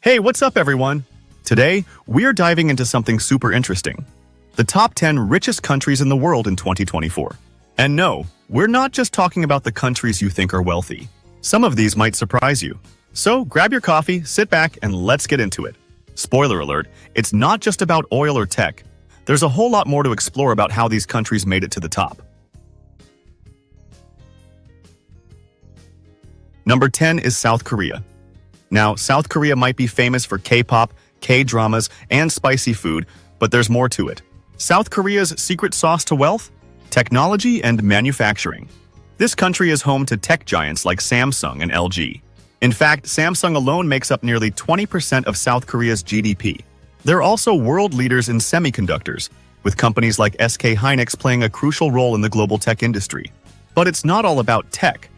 Hey, what's up, everyone? Today, we're diving into something super interesting. The top 10 richest countries in the world in 2024. And no, we're not just talking about the countries you think are wealthy. Some of these might surprise you. So grab your coffee, sit back, and let's get into it. Spoiler alert, it's not just about oil or tech. There's a whole lot more to explore about how these countries made it to the top. Number 10 is South Korea. Now, South Korea might be famous for K-pop, K-dramas, and spicy food, but there's more to it. South Korea's secret sauce to wealth? Technology and manufacturing. This country is home to tech giants like Samsung and LG. In fact, Samsung alone makes up nearly 20% of South Korea's GDP. They're also world leaders in semiconductors, with companies like SK Hynix playing a crucial role in the global tech industry. But it's not all about tech.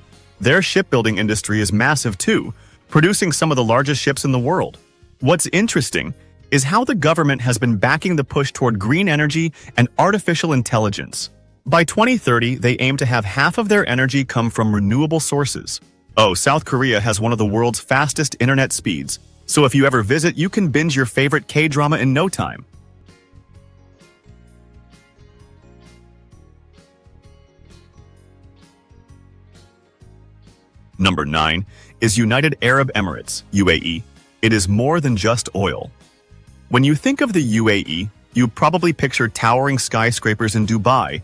Their shipbuilding industry is massive too, producing some of the largest ships in the world. What's interesting is how the government has been backing the push toward green energy and artificial intelligence. By 2030, they aim to have half of their energy come from renewable sources. Oh, South Korea has one of the world's fastest internet speeds, so if you ever visit, you can binge your favorite K-drama in no time. Number 9 is United Arab Emirates, UAE. It is more than just oil. When you think of the UAE, you probably picture towering skyscrapers in Dubai,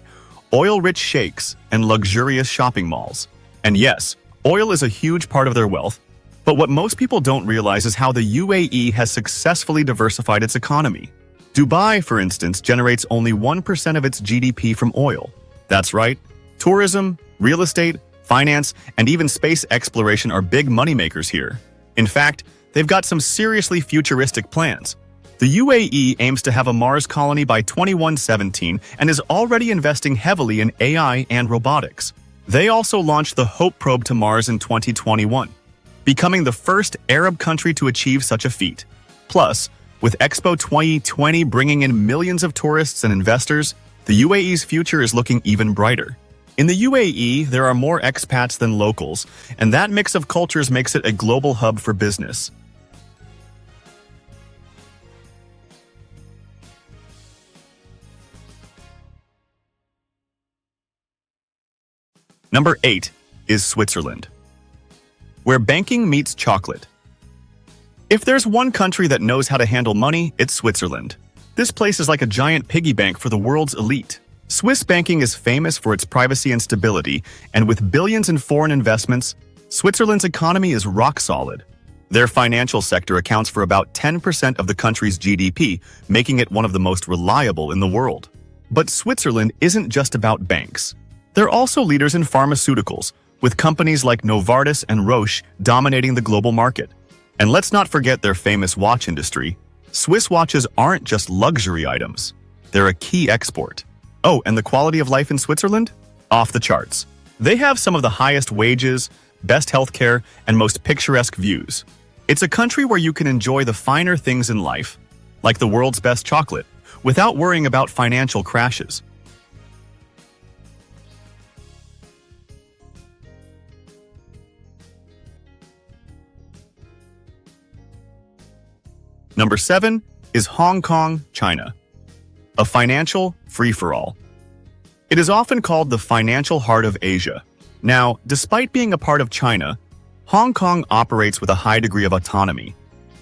oil-rich sheikhs, and luxurious shopping malls. And yes, oil is a huge part of their wealth, but what most people don't realize is how the UAE has successfully diversified its economy. Dubai, for instance, generates only 1% of its GDP from oil. That's right, tourism, real estate, finance, and even space exploration are big moneymakers here. In fact, they've got some seriously futuristic plans. The UAE aims to have a Mars colony by 2117 and is already investing heavily in AI and robotics. They also launched the Hope probe to Mars in 2021, becoming the first Arab country to achieve such a feat. Plus, with Expo 2020 bringing in millions of tourists and investors, the UAE's future is looking even brighter. In the UAE, there are more expats than locals, and that mix of cultures makes it a global hub for business. Number 8 is Switzerland, where banking meets chocolate. If there's one country that knows how to handle money, it's Switzerland. This place is like a giant piggy bank for the world's elite. Swiss banking is famous for its privacy and stability, and with billions in foreign investments, Switzerland's economy is rock solid. Their financial sector accounts for about 10% of the country's GDP, making it one of the most reliable in the world. But Switzerland isn't just about banks. They're also leaders in pharmaceuticals, with companies like Novartis and Roche dominating the global market. And let's not forget their famous watch industry. Swiss watches aren't just luxury items. They're a key export. Oh, and the quality of life in Switzerland? Off the charts. They have some of the highest wages, best healthcare, and most picturesque views. It's a country where you can enjoy the finer things in life, like the world's best chocolate, without worrying about financial crashes. Number 7 is Hong Kong, China. A financial free-for-all. It is often called the financial heart of Asia. Now, despite being a part of China, Hong Kong operates with a high degree of autonomy,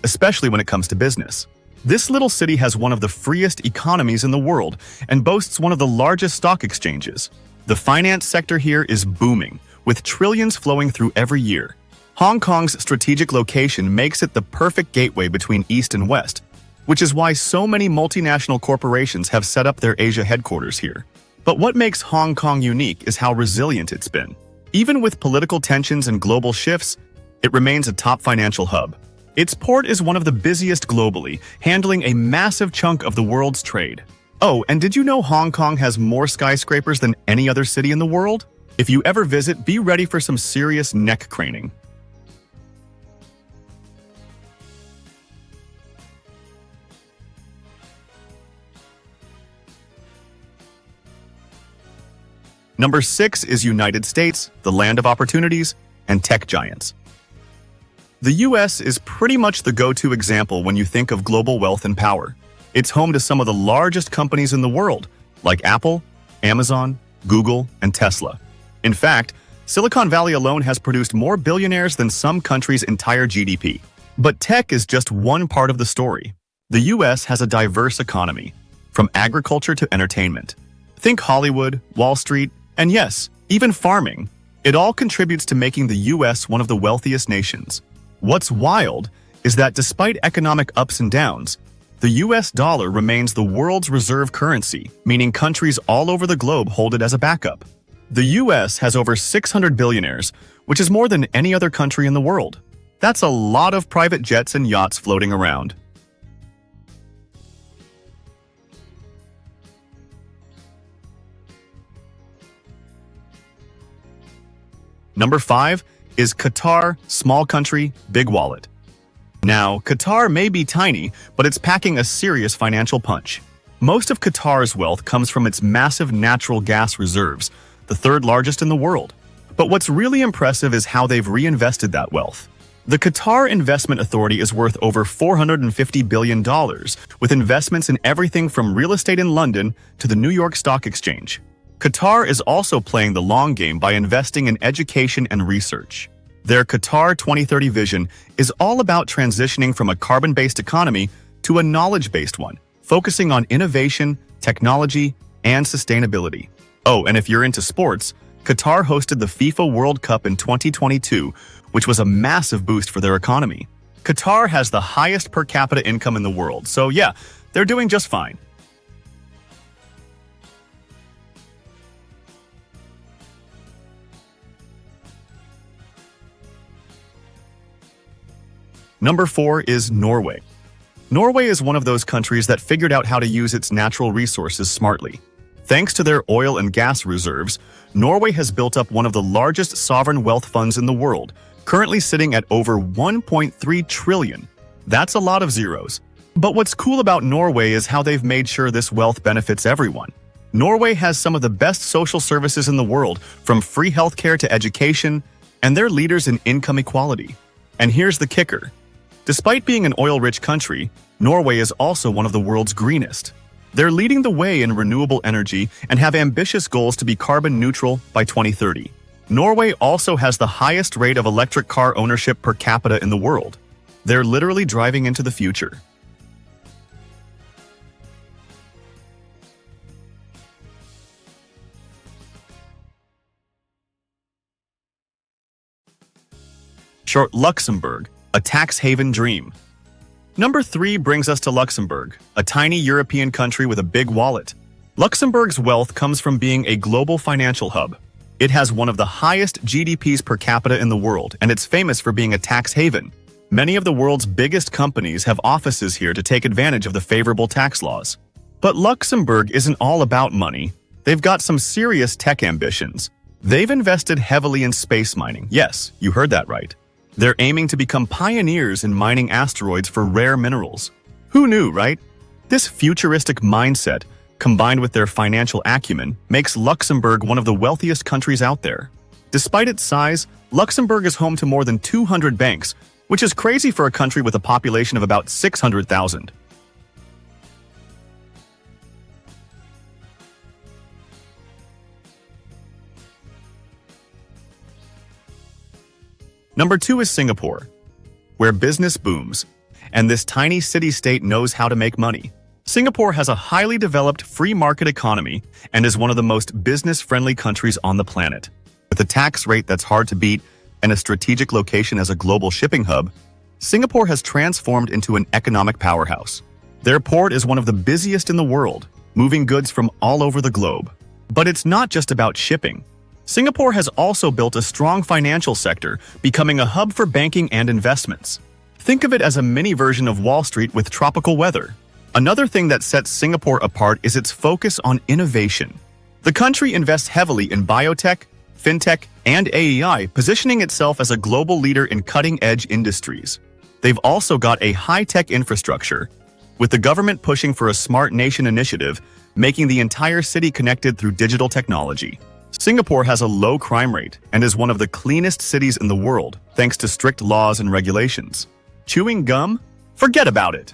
especially when it comes to business. This little city has one of the freest economies in the world and boasts one of the largest stock exchanges. The finance sector here is booming, with trillions flowing through every year. Hong Kong's strategic location makes it the perfect gateway between East and West, which is why so many multinational corporations have set up their Asia headquarters here. But what makes Hong Kong unique is how resilient it's been. Even with political tensions and global shifts, it remains a top financial hub. Its port is one of the busiest globally, handling a massive chunk of the world's trade. Oh, and did you know Hong Kong has more skyscrapers than any other city in the world? If you ever visit, be ready for some serious neck craning. Number 6 is United States, the land of opportunities and tech giants. The US is pretty much the go-to example when you think of global wealth and power. It's home to some of the largest companies in the world, like Apple, Amazon, Google, and Tesla. In fact, Silicon Valley alone has produced more billionaires than some countries' entire GDP. But tech is just one part of the story. The US has a diverse economy, from agriculture to entertainment. Think Hollywood, Wall Street, and yes, even farming. It all contributes to making the US one of the wealthiest nations. What's wild is that despite economic ups and downs, the US dollar remains the world's reserve currency, meaning countries all over the globe hold it as a backup. The US has over 600 billionaires, which is more than any other country in the world. That's a lot of private jets and yachts floating around. Number 5 is Qatar, small country, big wallet. Now, Qatar may be tiny, but it's packing a serious financial punch. Most of Qatar's wealth comes from its massive natural gas reserves, the third largest in the world. But what's really impressive is how they've reinvested that wealth. The Qatar Investment Authority is worth over $450 billion, with investments in everything from real estate in London to the New York Stock Exchange. Qatar is also playing the long game by investing in education and research. Their Qatar 2030 vision is all about transitioning from a carbon-based economy to a knowledge-based one, focusing on innovation, technology, and sustainability. Oh, and if you're into sports, Qatar hosted the FIFA World Cup in 2022, which was a massive boost for their economy. Qatar has the highest per capita income in the world, so yeah, they're doing just fine. Number 4 is Norway. Norway is one of those countries that figured out how to use its natural resources smartly. Thanks to their oil and gas reserves, Norway has built up one of the largest sovereign wealth funds in the world, currently sitting at over 1.3 trillion. That's a lot of zeros. But what's cool about Norway is how they've made sure this wealth benefits everyone. Norway has some of the best social services in the world, from free healthcare to education, and they're leaders in income equality. And here's the kicker. Despite being an oil-rich country, Norway is also one of the world's greenest. They're leading the way in renewable energy and have ambitious goals to be carbon neutral by 2030. Norway also has the highest rate of electric car ownership per capita in the world. They're literally driving into the future. Short Luxembourg, a tax haven dream. Number 3 brings us to Luxembourg, a tiny European country with a big wallet. Luxembourg's wealth comes from being a global financial hub. It has one of the highest GDPs per capita in the world, and it's famous for being a tax haven. Many of the world's biggest companies have offices here to take advantage of the favorable tax laws. But Luxembourg isn't all about money. They've got some serious tech ambitions. They've invested heavily in space mining. Yes, you heard that right. They're aiming to become pioneers in mining asteroids for rare minerals. Who knew, right? This futuristic mindset, combined with their financial acumen, makes Luxembourg one of the wealthiest countries out there. Despite its size, Luxembourg is home to more than 200 banks, which is crazy for a country with a population of about 600,000. Number 2 is Singapore, where business booms, and this tiny city-state knows how to make money. Singapore has a highly developed free market economy and is one of the most business-friendly countries on the planet. With a tax rate that's hard to beat and a strategic location as a global shipping hub, Singapore has transformed into an economic powerhouse. Their port is one of the busiest in the world, moving goods from all over the globe. But it's not just about shipping. Singapore has also built a strong financial sector, becoming a hub for banking and investments. Think of it as a mini version of Wall Street with tropical weather. Another thing that sets Singapore apart is its focus on innovation. The country invests heavily in biotech, fintech, and AEI, positioning itself as a global leader in cutting-edge industries. They've also got a high-tech infrastructure, with the government pushing for a Smart Nation initiative, making the entire city connected through digital technology. Singapore has a low crime rate and is one of the cleanest cities in the world thanks to strict laws and regulations. Chewing gum? Forget about it.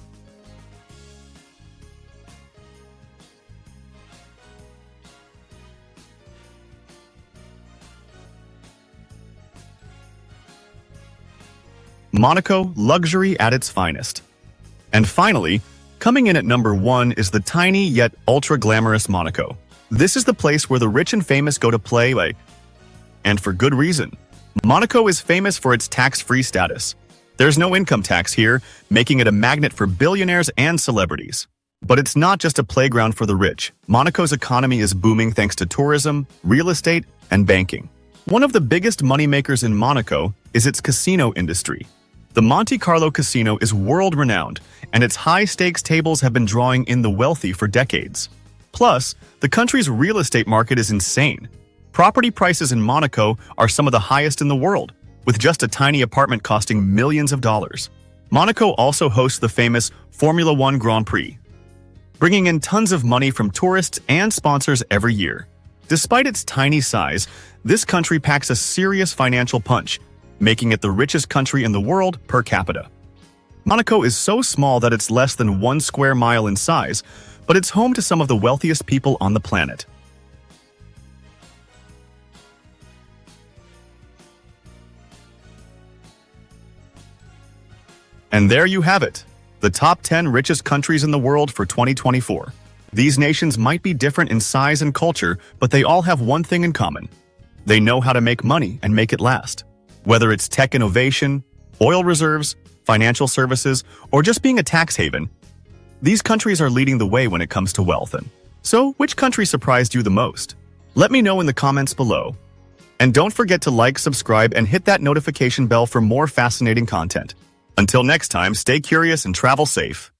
Monaco, luxury at its finest. And finally, coming in at number 1 is the tiny yet ultra-glamorous Monaco. This is the place where the rich and famous go to play, and for good reason. Monaco is famous for its tax-free status. There's no income tax here, making it a magnet for billionaires and celebrities. But it's not just a playground for the rich. Monaco's economy is booming thanks to tourism, real estate, and banking. One of the biggest moneymakers in Monaco is its casino industry. The Monte Carlo Casino is world-renowned, and its high-stakes tables have been drawing in the wealthy for decades. Plus, the country's real estate market is insane. Property prices in Monaco are some of the highest in the world, with just a tiny apartment costing millions of dollars. Monaco also hosts the famous Formula One Grand Prix, bringing in tons of money from tourists and sponsors every year. Despite its tiny size, this country packs a serious financial punch, making it the richest country in the world per capita. Monaco is so small that it's less than 1 square mile in size, but it's home to some of the wealthiest people on the planet. And there you have it, the top 10 richest countries in the world for 2024. These nations might be different in size and culture, but they all have one thing in common. They know how to make money and make it last. Whether it's tech innovation, oil reserves, financial services, or just being a tax haven, these countries are leading the way when it comes to wealth. So, which country surprised you the most? Let me know in the comments below. And don't forget to like, subscribe, and hit that notification bell for more fascinating content. Until next time, stay curious and travel safe.